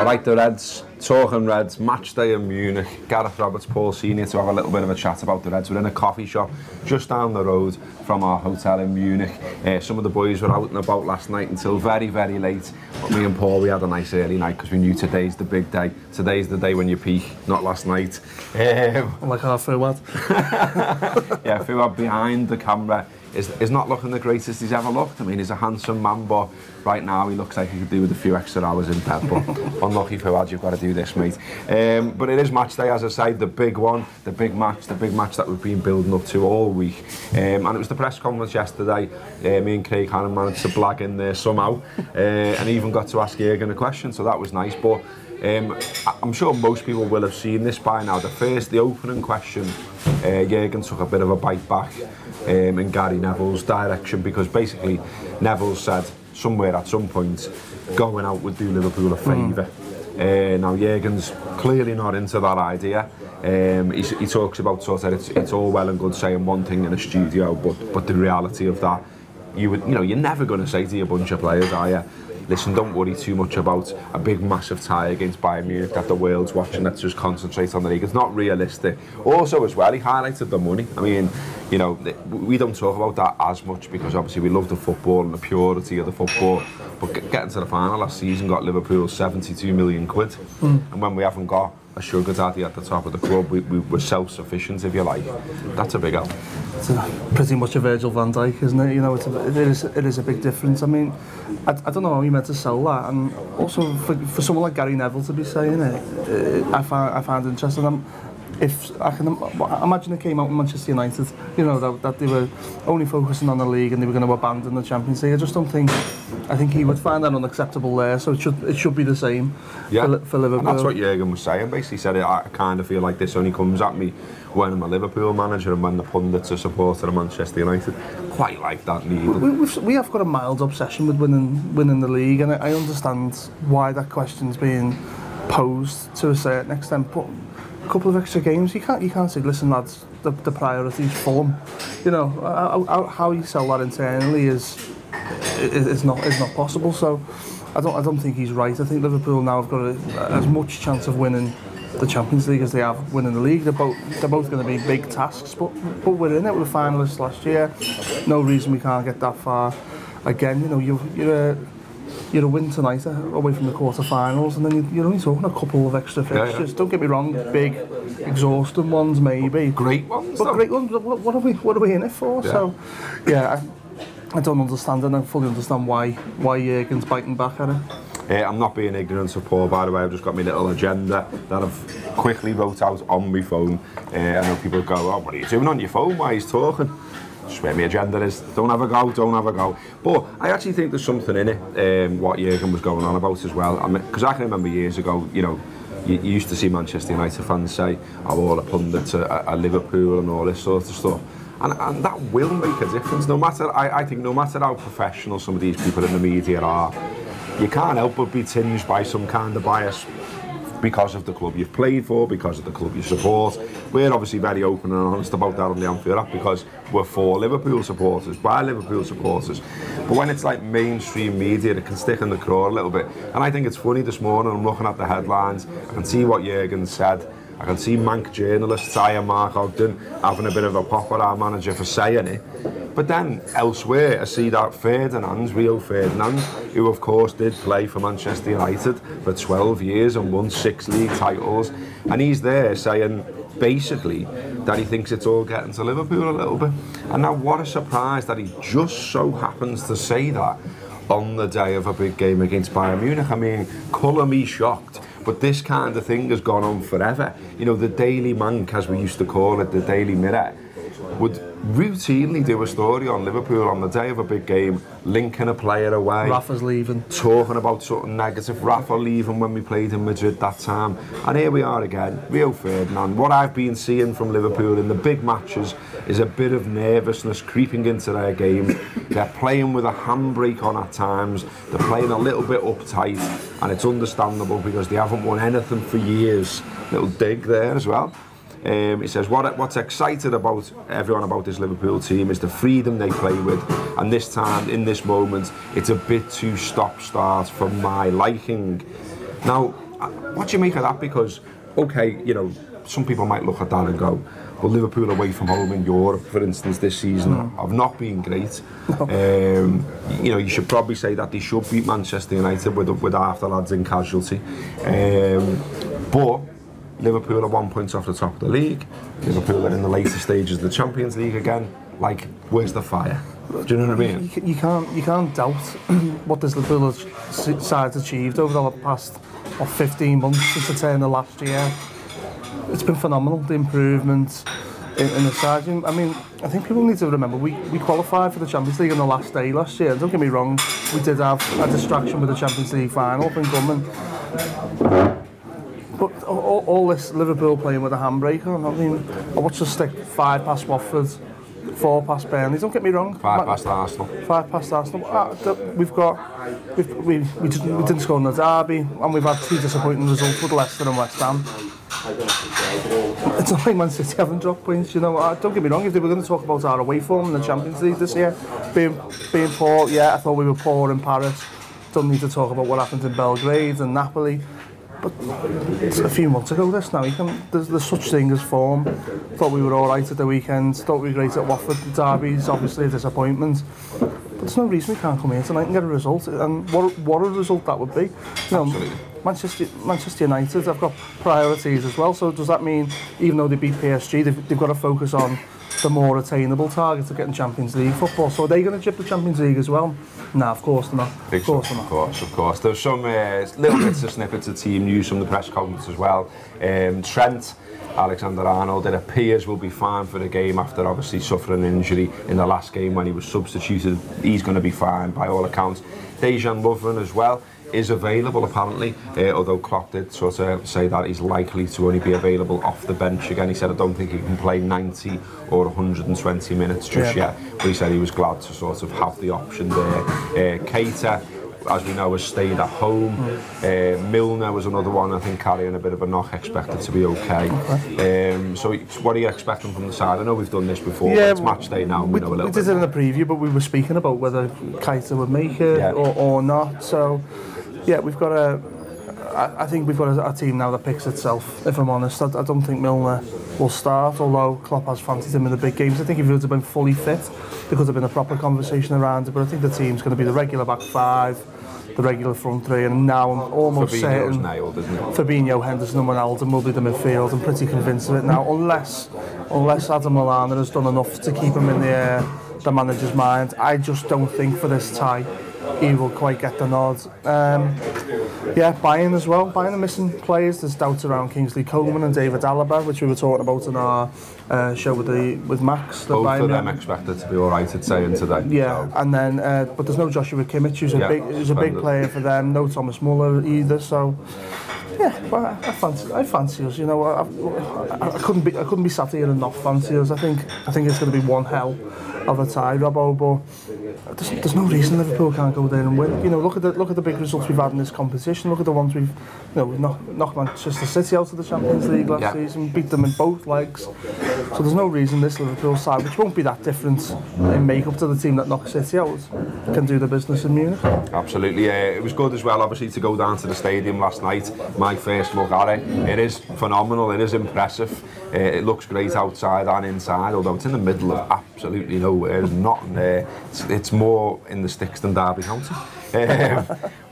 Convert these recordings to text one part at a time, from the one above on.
Right, the Reds, talking Reds, match day in Munich. Gareth, Roberts, Paul Senior to have a little bit of a chat about the Reds. We're in a coffee shop just down the road from our hotel in Munich. Some of the boys were out and about last night until very, very late. But me and Paul, we had a nice early night because we knew today's the big day. Today's the day when you peak, not last night. Like our Fuad. Yeah, Fuad behind the camera is not looking the greatest he's ever looked. I mean, he's a handsome man, but right now he looks like he could do with a few extra hours in bed. But unlucky Fuad, you've got to do this, mate. But it is match day, as I said, the big one, the big match that we've been building up to all week. And it was the press conference yesterday. Me and Craig Hannon managed to blag in there somehow, and even got to ask Jürgen a question, so that was nice. But I'm sure most people will have seen this by now. The opening question, Jürgen took a bit of a bite back in Gary Neville's direction, because basically Neville said somewhere at some point going out would do Liverpool a favour. Now Jürgen's clearly not into that idea. He talks about sort of it's all well and good saying one thing in a studio, but the reality of that, you're never going to say to a bunch of players, are you? Listen, don't worry too much about a big massive tie against Bayern Munich that the world's watching. Let's just concentrate on the league. It's not realistic. Also as well, he highlighted the money. I mean, we don't talk about that as much because obviously we love the football and the purity of the football. But getting to the final last season got Liverpool 72 million quid. And when we haven't got a sugar daddy at the top of the club, we're self-sufficient, if you like. That's a big help. It's pretty much a Virgil van Dijk, isn't it? It is a big difference. I mean, I don't know how you meant to sell that, and also for someone like Gary Neville to be saying it, I find it interesting. If I can imagine it came out in Manchester United, that they were only focusing on the league and they were going to abandon the Champions League. I think he would find that unacceptable there. So it should be the same for Liverpool. And that's what Jürgen was saying. Basically, he said, I kind of feel like this only comes at me when I'm a Liverpool manager and when the pundits are supporter of Manchester United. Quite like that neither. We have got a mild obsession with winning the league, and I understand why that question's being posed to a certain extent. But a couple of extra games, you can't say, listen lads, the priority's Fulham. How you sell that internally is not possible. So I don't think he's right. I think Liverpool now have got as much chance of winning the Champions League as they have winning the league. They're both going to be big tasks, but we're in it. We were finalists last year. No reason we can't get that far again. You're a win tonight away from the quarter-finals, and then you're only talking a couple of extra fixtures. Don't get me wrong, big, exhausting ones maybe. Great ones. But great ones. What are we in it for? Yeah. So, yeah, I don't understand, and I fully understand why Jürgen's biting back at it. I'm not being ignorant of Paul, by the way. I've just got my little agenda that I've quickly wrote out on my phone. I know people go, oh, what are you doing on your phone? Why he's talking? Just where my agenda is. Don't have a go. But I actually think there's something in it, what Jürgen was going on about as well. Because I can remember years ago, you used to see Manchester United fans say, oh, all the pundits are Liverpool and all this sort of stuff. And that will make a difference. I think no matter how professional some of these people in the media are, you can't help but be tinged by some kind of bias because of the club you've played for, because of the club you support. We're obviously very open and honest about that on the Anfield app because we're for Liverpool supporters, by Liverpool supporters. But when it's like mainstream media, it can stick in the craw a little bit. And I think it's funny this morning, I'm looking at the headlines, I can see what Jürgen said, I can see Manc journalists, Ian Mark Ogden, having a bit of a pop at our manager for saying it. But then elsewhere, I see that Rio Ferdinand, who of course did play for Manchester United for 12 years and won 6 league titles, and he's there saying basically that he thinks it's all getting to Liverpool a little bit. And now what a surprise that he just so happens to say that on the day of a big game against Bayern Munich. I mean, colour me shocked, but this kind of thing has gone on forever. The Daily Manc, as we used to call it, the Daily Mirror, would routinely do a story on Liverpool on the day of a big game, linking a player away. Rafa's leaving. Talking about something negative. Rafa leaving when we played in Madrid that time. And here we are again, Rio Ferdinand. What I've been seeing from Liverpool in the big matches is a bit of nervousness creeping into their game. They're playing with a handbrake on at times. They're playing a little bit uptight, and it's understandable because they haven't won anything for years. Little dig there as well. He says, what's excited about everyone about this Liverpool team is the freedom they play with, and this time, in this moment, it's a bit too stop-start for my liking. Now, what do you make of that? Because, okay, you know, some people might look at that and go, well, Liverpool away from home in Europe, for instance, this season have not been great. You know, you should probably say that they should beat Manchester United with half the lads in casualty. But Liverpool are 1 point off the top of the league. Liverpool are in the later stages of the Champions League again. Like, where's the fire? Do you know what I mean? You can't doubt what this Liverpool side's achieved over the past 15 months since the turn of last year. It's been phenomenal, the improvement in the side. I mean, I think people need to remember we qualified for the Champions League on the last day last year. Don't get me wrong, we did have a distraction with the Champions League final up and coming. But all this Liverpool playing with a handbrake on, I mean, I watched us stick 5 past Watford, 4 past Burnley. Don't get me wrong. 5 past Arsenal. 5 past Arsenal. We didn't score in the derby, and we've had 2 disappointing results with Leicester and West Ham. It's not like Man City haven't dropped points, you know. Don't get me wrong, if they were going to talk about our away form in the Champions League this year, being poor, yeah, I thought we were poor in Paris. Don't need to talk about what happened in Belgrade and Napoli. But it's a few months ago this now, there's such thing as form. Thought we were alright at the weekend, thought we were great at Watford. The derby's obviously a disappointment. But there's no reason we can't come here tonight and get a result. And what a result that would be. You know, absolutely. Manchester United have got priorities as well, so does that mean even though they beat PSG, they've got to focus on the more attainable targets of getting Champions League football? So are they going to chip the Champions League as well? No, of course not. Of course. There's some little bits of snippets of team news from the press conference as well. Trent Alexander-Arnold, it appears, will be fine for the game after obviously suffering an injury in the last game when he was substituted. He's going to be fine by all accounts. Dejan Lovren as well is available apparently, although Klopp did sort of say that he's likely to only be available off the bench again. He said, I don't think he can play 90 or 120 minutes just yet, but he said he was glad to sort of have the option there. Keita, as we know, has stayed at home. Milner was another one, I think, carrying a bit of a knock, expected to be okay. So what are you expecting from the side? I know we've done this before, but it's match day now, we know a little bit. We did it in the preview, but we were speaking about whether Keita would make it or not. So, yeah, I think we've got a team now that picks itself, if I'm honest. I don't think Milner will start, although Klopp has fancied him in the big games. I think if he would have been fully fit, there could have been a proper conversation around it, but I think the team's going to be the regular back 5, the regular front 3, and now I'm almost certain nailed, isn't it? Fabinho, Henderson and Ronaldo will be the midfield. I'm pretty convinced of it now, unless Adam Lallana has done enough to keep him in the manager's mind. I just don't think for this tie he will quite get the nod. Bayern as well. Bayern are missing players. There's doubts around Kingsley Coman and David Alaba, which we were talking about in our show with Max. Both of them expected to be alright, I'd say, today. Yeah, so. And then but there's no Joshua Kimmich, who's a big player for them. No Thomas Muller either. So yeah, but I fancy us. You know, I couldn't be sat here and not fancy us. I think it's going to be one hell of a tie, Robbo, but there's no reason Liverpool can't go there and win. You know, look at the big results we've had in this competition. Look at the ones we've knocked Manchester City out of the Champions League last season, beat them in both legs. So there's no reason this Liverpool side, which won't be that different in make-up to the team that knocked City out, can do the business in Munich. Absolutely, it was good as well, obviously, to go down to the stadium last night. My first look at it. It is phenomenal, it is impressive. It looks great outside and inside, although it's in the middle of absolutely nowhere. There's nothing there. It's more in the sticks than Derby County.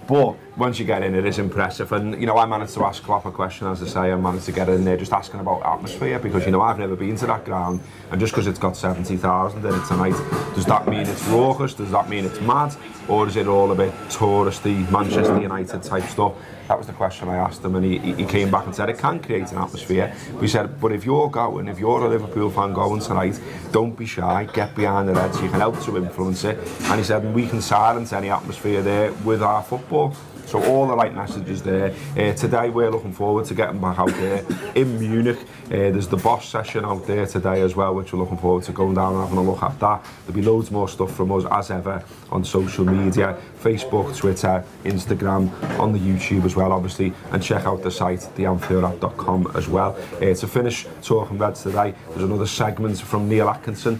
But once you get in, it is impressive. And, you know, I managed to ask Klopp a question, as I say. I managed to get in there just asking about atmosphere, because, you know, I've never been to that ground. And just because it's got 70,000 in it tonight, does that mean it's raucous? Does that mean it's mad? Or is it all a bit touristy, Manchester United type stuff? That was the question I asked him, and he came back and said it can create an atmosphere. We said, but if you're a Liverpool fan going tonight, don't be shy, get behind the Reds, you can help to influence it. And he said, we can silence any atmosphere there with our football. So all the right messages there. Today we're looking forward to getting back out there in Munich. There's the boss session out there today as well, which we're looking forward to going down and having a look at that. There'll be loads more stuff from us as ever on social media, Facebook, Twitter, Instagram, on the YouTube as well, obviously, and check out the site, theanfieldapp.com as well. To finish talking Reds today, there's another segment from Neil Atkinson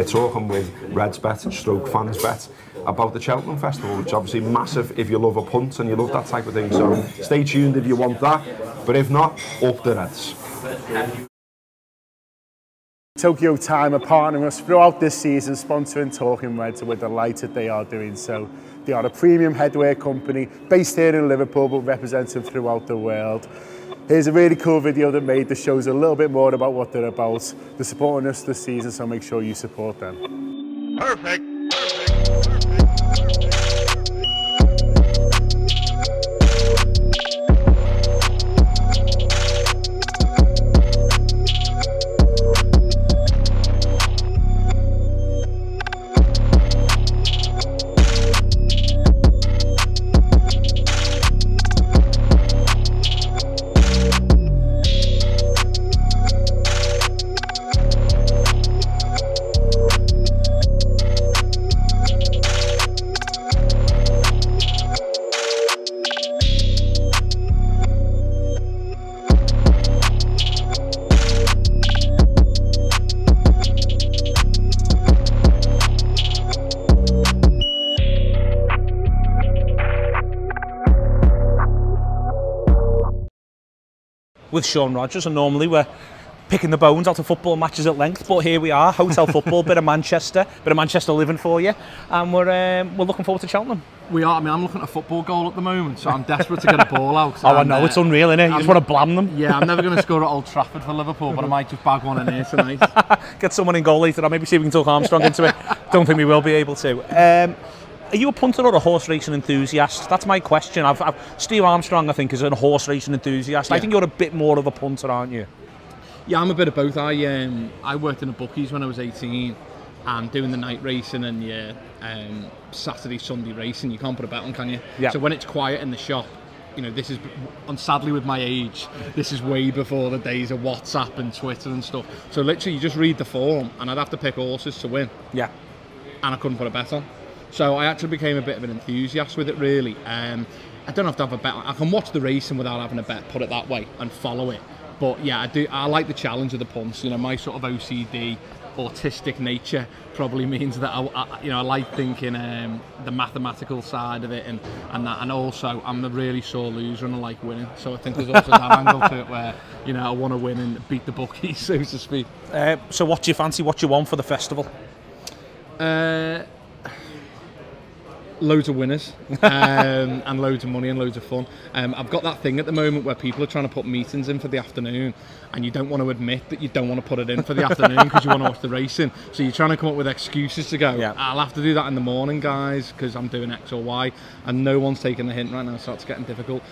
talking with Reds Bet, stroke fans bet, about the Cheltenham Festival, which is obviously massive if you love a punt and you love that type of thing. So stay tuned if you want that, but if not, up the Reds. Tokyo Time are partnering us throughout this season, sponsoring Talking Reds, and we're delighted they are doing so. They are a premium headwear company based here in Liverpool but represented throughout the world. Here's a really cool video that made the shows a little bit more about what they're about. They're supporting us this season, so make sure you support them. Perfect. With Sean Rogers, and normally we're picking the bones out of football matches at length, but here we are, hotel football, bit of Manchester living for you, and we're looking forward to Cheltenham. We are. I mean, I'm looking at a football goal at the moment, so I'm desperate to get a ball out. Oh, I know, it's unreal, innit? You just want to blam them. Yeah, I'm never going to score at Old Trafford for Liverpool, but I might just bag one in here tonight. Get someone in goal later on, maybe see if we can talk Armstrong into it. Don't think we will be able to. Are you a punter or a horse racing enthusiast? That's my question. Steve Armstrong, I think, is a horse racing enthusiast. Yeah. I think you're a bit more of a punter, aren't you? Yeah, I'm a bit of both. I worked in a bookies when I was 18 and doing the night racing and Saturday, Sunday racing. You can't put a bet on, can you? Yeah. So when it's quiet in the shop, you know, this is, and sadly with my age, this is way before the days of WhatsApp and Twitter and stuff. So literally you just read the form and I'd have to pick horses to win. Yeah. And I couldn't put a bet on. So I actually became a bit of an enthusiast with it, really. I don't have to have a bet. I can watch the racing without having a bet, put it that way, and follow it. But yeah, I like the challenge of the punts. You know, my sort of OCD, autistic nature probably means that I like thinking the mathematical side of it, and also I'm a really sore loser and I like winning. So I think there's also that angle to it where, you know, I want to win and beat the bookies, so to speak. So what do you fancy? What do you want for the festival? Loads of winners and loads of money and loads of fun. I've got that thing at the moment where people are trying to put meetings in for the afternoon and you don't want to admit that you don't want to put it in for the afternoon because you want to watch the racing. So you're trying to come up with excuses to go, yeah, I'll have to do that in the morning, guys, because I'm doing X or Y, and no one's taking the hint right now, so it's getting difficult.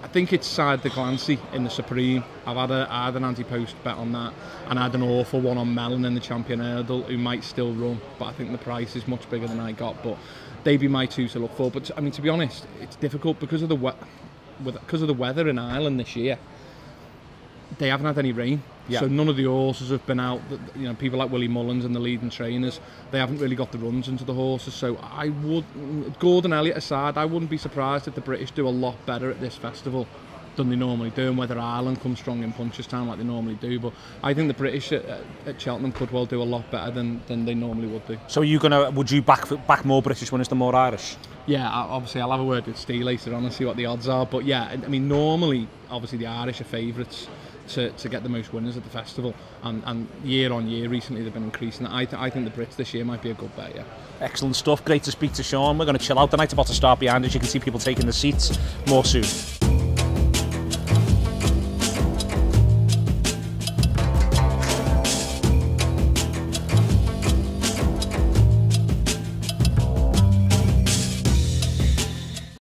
I think it's Side the Glancy in the Supreme. I had an anti-post bet on that, and I had an awful one on Mellon in the Champion Hurdle, who might still run, but I think the price is much bigger than I got. But they'd be my two to look for. But I mean, to be honest, it's difficult because of the weather in Ireland this year. They haven't had any rain, yeah, so none of the horses have been out. You know, people like Willie Mullins and the leading trainers, they haven't really got the runs into the horses. So I would, Gordon Elliott aside, I wouldn't be surprised if the British do a lot better at this festival than they normally do, and whether Ireland comes strong in Punchestown like they normally do. But I think the British at Cheltenham could well do a lot better than they normally would do. So would you back more British winners than more Irish? Yeah, obviously I'll have a word with Steve later on and see what the odds are. But yeah, I mean, normally obviously the Irish are favourites to get the most winners at the festival, and year on year recently they've been increasing. I think the Brits this year might be a good bet, yeah. Excellent stuff, great to speak to Sean. We're going to chill out, the night's about to start behind us. You can see people taking the seats. More soon.